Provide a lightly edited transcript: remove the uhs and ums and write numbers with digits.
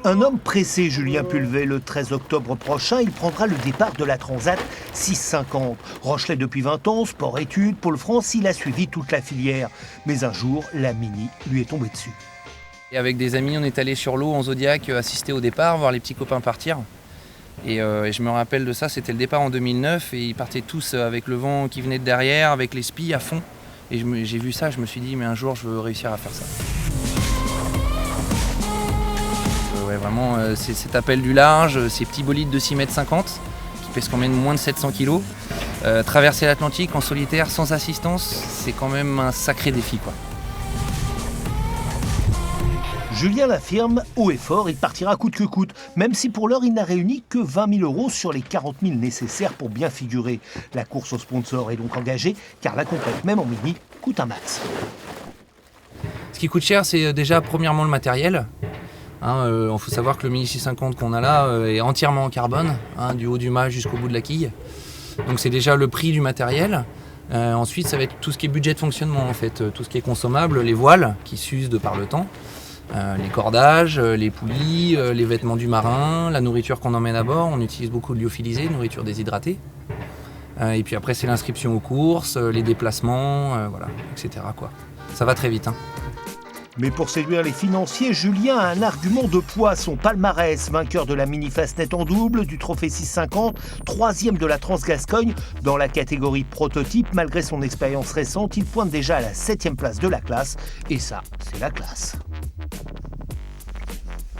Un homme pressé, Julien Pulvé, le 13 octobre prochain, il prendra le départ de la Transat 650. Rochelet depuis 20 ans, sport-études, Pôle France, il a suivi toute la filière. Mais un jour, la Mini lui est tombée dessus. Et avec des amis, on est allé sur l'eau en Zodiac, assister au départ, voir les petits copains partir. Et je me rappelle de ça, c'était le départ en 2009 et ils partaient tous avec le vent qui venait de derrière, avec les spies à fond. Et j'ai vu ça, je me suis dit, mais un jour, je veux réussir à faire ça. Ouais, vraiment, c'est cet appel du large, ces petits bolides de 6,50 m qui pèsent quand même moins de 700 kg. Traverser l'Atlantique en solitaire, sans assistance, c'est quand même un sacré défi, quoi. Julien l'affirme, haut et fort, il partira coûte que coûte, même si pour l'heure il n'a réuni que 20 000 € sur les 40 000 nécessaires pour bien figurer. La course au sponsor est donc engagée, car la complète, même en mini, coûte un max. Ce qui coûte cher, c'est déjà premièrement le matériel. Il faut savoir que le Mini 650 qu'on a là est entièrement en carbone, du haut du mât jusqu'au bout de la quille. Donc c'est déjà le prix du matériel. Ensuite, ça va être tout ce qui est budget de fonctionnement, en fait, tout ce qui est consommable, les voiles qui s'usent de par le temps, les cordages, les poulies, les vêtements du marin, la nourriture qu'on emmène à bord. On utilise beaucoup de lyophilisé, nourriture déshydratée. Et puis après, c'est l'inscription aux courses, les déplacements, voilà, etc., quoi. Ça va très vite. Mais pour séduire les financiers, Julien a un argument de poids, son palmarès. Vainqueur de la Mini Fastnet en double, du Trophée 650, 3e de la Trans-Gascogne. Dans la catégorie prototype, malgré son expérience récente, il pointe déjà à la 7e place de la classe. Et ça, c'est la classe.